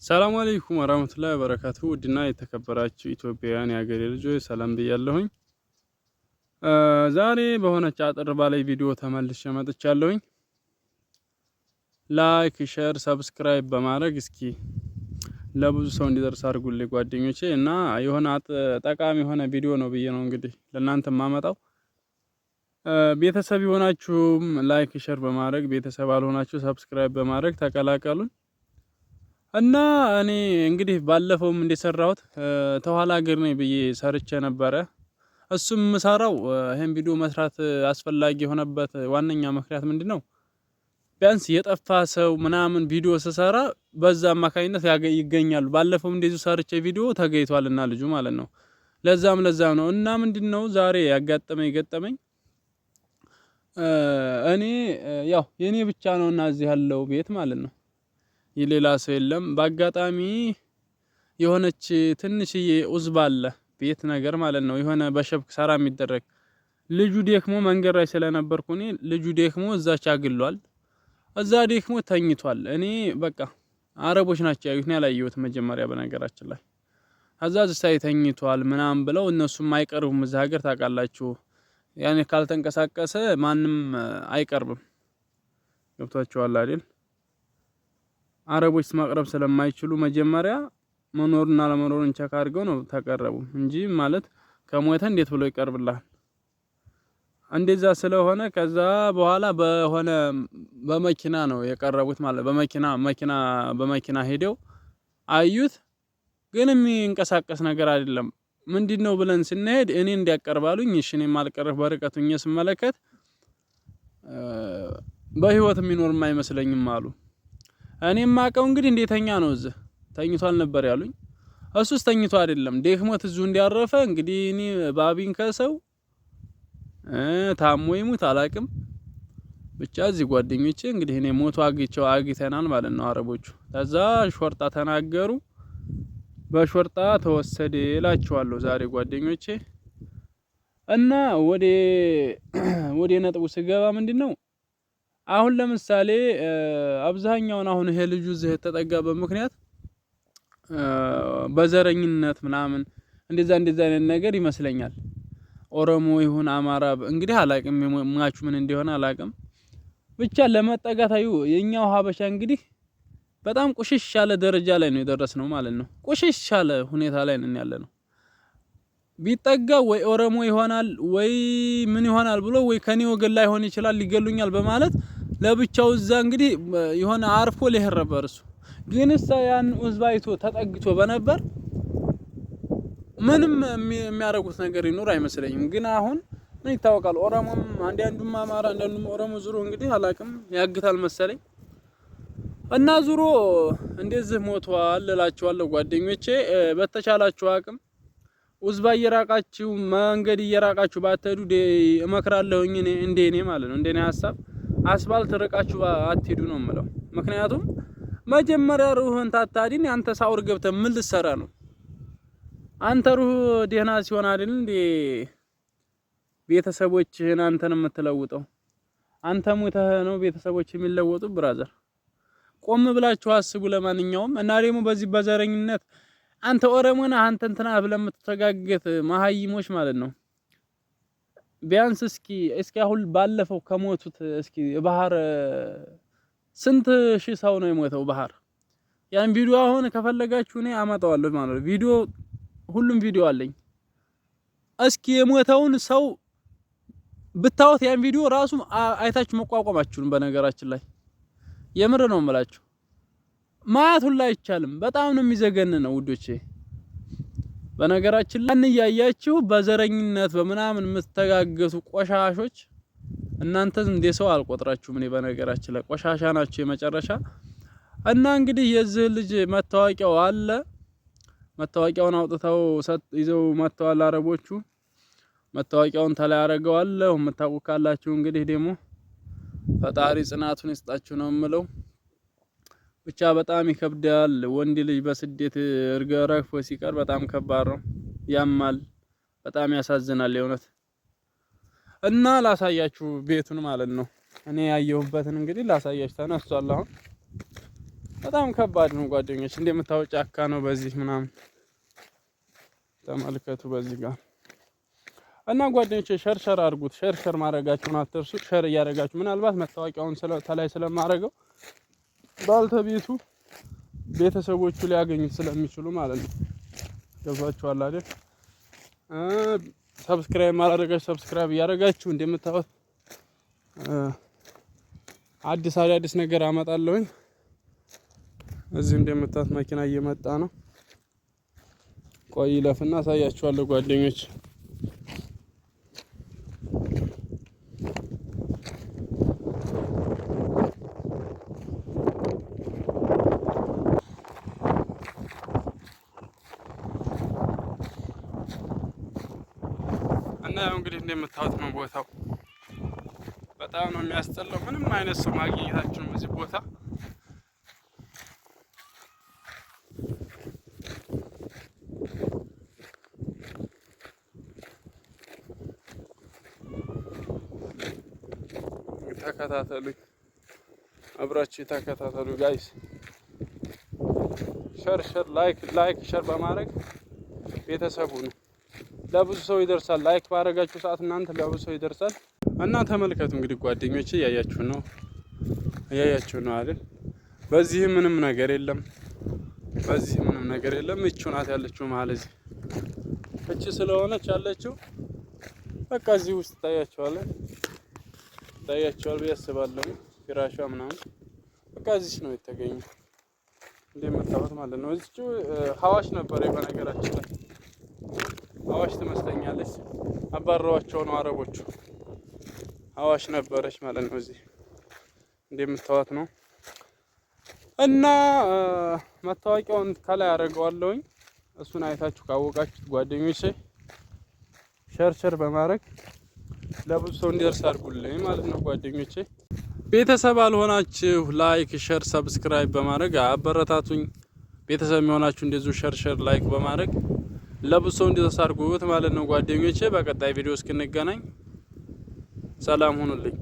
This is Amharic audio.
ሰላም አለይኩም ወራህመቱላሂ ወበረካቱ። ውድና የተከበራችሁ ኢትዮጵያውያን የሀገሬ ልጆች ሰላም ብያለሁኝ። ዛሬ በሆነች አጥር ባለ ቪዲዮ ተመልሼ መጥቻለሁኝ። ላይክ፣ ሼር፣ ሰብስክራይብ በማድረግ እስኪ ለብዙ ሰው እንዲደርስ አድርጉልኝ ጓደኞቼ። እና የሆነ ጠቃሚ የሆነ ቪዲዮ ነው ብዬ ነው እንግዲህ ለእናንተ ማመጣው። ቤተሰብ የሆናችሁም ላይክ፣ ሼር በማድረግ ቤተሰብ አልሆናችሁ ሰብስክራይብ በማድረግ ተቀላቀሉን። እና እኔ እንግዲህ ባለፈውም እንደሰራሁት ተኋላ ሀገር ነኝ ብዬ ሰርቼ ነበረ። እሱም የምሰራው ይሄን ቪዲዮ መስራት አስፈላጊ የሆነበት ዋነኛ ምክንያት ምንድነው? ቢያንስ የጠፋ ሰው ምናምን ቪዲዮ ስሰራ በዛ አማካኝነት ይገኛሉ። ባለፈውም እንደዚሁ ሰርቼ ቪዲዮ ተገኝቷልና ልጁ ማለት ነው። ለዛም ነው። እና ምንድነው ዛሬ ገጠመኝ እኔ ያው የኔ ብቻ ነውና እዚህ ያለው ቤት ማለት ነው። የሌላ ሰው የለም። በአጋጣሚ የሆነች ትንሽዬ ኡዝባ አለ ቤት ነገር ማለት ነው። የሆነ በሸብክ ሰራ የሚደረግ ልጁ ደክሞ መንገድ ላይ ስለነበርኩ እኔ ልጁ ደክሞ እዛች አግሏል። እዛ ደክሞ ተኝቷል። እኔ በቃ አረቦች ናቸው ያዩት፣ ነው ያላየሁት መጀመሪያ በነገራችን ላይ። ከዛ ዝሳይ ተኝቷል ምናምን ብለው እነሱም አይቀርቡም እዛ ሀገር ታውቃላችሁ። ያኔ ካልተንቀሳቀሰ ማንም አይቀርብም። ገብቷችኋል አይደል? አረቦች ማቅረብ ስለማይችሉ መጀመሪያ መኖርና ለመኖርን ቸክ አድርገው ነው ተቀረቡ እንጂ ማለት ከሞተ እንዴት ብሎ ይቀርብላል? እንደዛ ስለሆነ ከዛ በኋላ በመኪና ነው የቀረቡት ማለት በመኪና ሄደው አዩት። ግን የሚንቀሳቀስ ነገር አይደለም። ምንድነው ብለን ስንሄድ እኔ እንዲያቀርባሉኝ እሺ እኔ ማልቀርብ በርቀቱኝ ስመለከት በህይወት የሚኖርም አይመስለኝም አሉ። እኔም ማቀው እንግዲህ እንዴተኛ ነው እዚህ ተኝቷል ነበር ያሉኝ። እሱስ ተኝቶ አይደለም ደክሞት እዚሁ እንዲያረፈ እንግዲህ እኔ ባቢን ከሰው ታሞ ይሙት አላቅም። ብቻ እዚህ ጓደኞቼ እንግዲህ እኔ ሞቶ አግኝተናል ማለት ነው አረቦቹ። ከዛ ሾርጣ ተናገሩ፣ በሾርጣ ተወሰደ እላችኋለሁ ዛሬ ጓደኞቼ። እና ወደ ነጥቡ ስገባ ምንድነው አሁን ለምሳሌ አብዛኛውን አሁን ይሄ ልጁ እዚህ የተጠጋበት ምክንያት በዘረኝነት ምናምን እንደዛ አይነት ነገር ይመስለኛል። ኦሮሞ ይሁን አማራ እንግዲህ አላቅም፣ ማቹ ምን እንደሆነ አላቅም። ብቻ ለመጠጋታዩ የኛው ሀበሻ እንግዲህ በጣም ቁሽሽ ያለ ደረጃ ላይ ነው የደረስነው ማለት ነው። ቁሽሽ ያለ ሁኔታ ላይ ነን ያለነው። ቢጠጋ ወይ ኦሮሞ ይሆናል ወይ ምን ይሆናል ብሎ ወይ ከኔ ወገን ላይ ሆን ይችላል ሊገሉኛል በማለት ለብቻው እዛ እንግዲህ የሆነ አርፎ ሊሄድ ነበር እሱ። ግን ያን ኡዝባይቶ ተጠግቶ በነበር ምንም የሚያረጉት ነገር ይኖር አይመስለኝም። ግን አሁን ምን ይታወቃል፣ ኦሮሞም አንዱም አማራ አንዱም ኦሮሞ ዙሮ እንግዲህ አላቅም ያግታል መሰለኝ። እና ዙሮ እንደዚህ ሞቷል እላችኋለሁ ጓደኞቼ። በተቻላችሁ አቅም ኡዝባ እየራቃችሁ መንገድ እየራቃችሁ ባትሄዱ እመክራለሁኝ እኔ እንደኔ ማለት ነው። እንደኔ ሐሳብ አስፋልት ርቃችሁ አትሄዱ ነው የምለው። ምክንያቱም መጀመሪያ ሩህን ታታዲን አንተ ሳውር ገብተህ ምን ልትሰራ ነው? አንተ ሩህ ደህና ሲሆን አይደል እንዴ ቤተሰቦችህን አንተን የምትለውጠው? አንተ ሞተህ ነው ቤተሰቦች የሚለወጡ? ብራዘር ቆም ብላችሁ አስቡ። ለማንኛውም እና ደግሞ በዚህ በዘረኝነት አንተ ኦሮሞ ነህ አንተ እንትና ብለህ የምትተጋገት መሀይሞች ማለት ነው። ቢያንስ እስኪ አሁን ባለፈው ከሞቱት እስኪ ባህር ስንት ሺህ ሰው ነው የሞተው ባህር? ያን ቪዲዮ አሁን ከፈለጋችሁ እኔ አመጣዋለሁ ማለት ነው። ሁሉም ቪዲዮ አለኝ። እስኪ የሞተውን ሰው ብታዩት ያን ቪዲዮ ራሱ አይታችሁ መቋቋማችሁን በነገራችን ላይ የምር ነው የምላችሁ። ማየት ሁላ አይቻልም። በጣም ነው የሚዘገንነው ውዶቼ። በነገራችን ላይ ያያችሁ በዘረኝነት በምናምን የምትተጋገቱ ቆሻሾች እናንተ እንደ ሰው አልቆጥራችሁም። እኔ በነገራችን ላይ ቆሻሻ ናችሁ የመጨረሻ። እና እንግዲህ የዚህ ልጅ መታወቂያው አለ። መታወቂያውን አውጥተው ይዘው መተዋል አረቦቹ። መታወቂያውን ተላይ አረጋዋለሁ። የምታውቁ ካላችሁ እንግዲህ ደግሞ ፈጣሪ ጽናቱን ይስጣችሁ ነው የምለው። ብቻ በጣም ይከብዳል። ወንድ ልጅ በስደት ረግፎ ሲቀር በጣም ከባድ ነው፣ ያማል፣ በጣም ያሳዝናል የእውነት። እና ላሳያችሁ ቤቱን ማለት ነው። እኔ ያየሁበትን እንግዲህ ላሳያችሁ ተነስቷል። አሁን በጣም ከባድ ነው ጓደኞች። እንደምታወቅ ጫካ ነው በዚህ ምናምን ተመልከቱ በዚህ ጋር እና ጓደኞቼ ሸር አድርጉት። ሸር ማድረጋችሁን አትርሱ። ሸር እያደረጋችሁ ምናልባት መታወቂያውን ተላይ ስለማደርገው ባልተቤቱ ቤተሰቦቹ ሊያገኙት ስለሚችሉ ማለት ነው። ገብቷችኋል አይደል? ሰብስክራይብ ማድረጋችሁ ሰብስክራይብ እያደረጋችሁ እንደምታዩት አዲስ ነገር አመጣለሁኝ። እዚህ እንደምታዩት መኪና እየመጣ ነው። ቆይ ይለፍና አሳያችኋለሁ ጓደኞች። እና ያው እንግዲህ እንደምታዩት ነው ቦታው። በጣም ነው የሚያስጠላው። ምንም አይነት ሰው ማግኘታችሁም እዚህ ቦታ ተከታተሉኝ፣ አብራችሁ ተከታተሉ ጋይስ። ሸር ላይክ ሸር በማድረግ ቤተሰቡ ነው ለብዙ ሰው ይደርሳል። ላይክ ባደረጋችሁ ሰዓት እናንተ ለብዙ ሰው ይደርሳል። እና ተመልከቱ እንግዲህ ጓደኞቼ እያያችሁ ነው አይደል? በዚህ ምንም ነገር የለም። እቺ ናት ያለችው ማለት እዚህ እቺ ስለሆነች ያለችው በቃ እዚህ ውስጥ ታያችኋል ብዬ አስባለሁ። ፍራሿ ምናምን በቃ እዚህ ነው የተገኘው እንደምታዩት ማለት ነው። እዚቹ ሀዋሽ ነበር በነገራችን ላይ ሀዋሽ ትመስለኛለች። አባረዋቸው ነው አረቦቹ። ሀዋሽ ነበረች ማለት ነው። እዚህ እንደምታዩት ነው። እና መታወቂያውን ከላይ አደርገዋለሁኝ። እሱን አይታችሁ ካወቃችሁት ጓደኞቼ ሸር በማድረግ ለብዙ ሰው እንዲደርስ አድርጉልኝ ማለት ነው ጓደኞቼ። ቤተሰብ አልሆናችሁ ላይክ ሸር ሰብስክራይብ በማድረግ አበረታቱኝ። ቤተሰብ የሚሆናችሁ እንደዚሁ ሸር ላይክ በማድረግ ለብዙ ሰው እንዲደርስ አድርጉት ማለት ነው ጓደኞቼ። በቀጣይ ቪዲዮ እስክንገናኝ ሰላም ሁኑልኝ።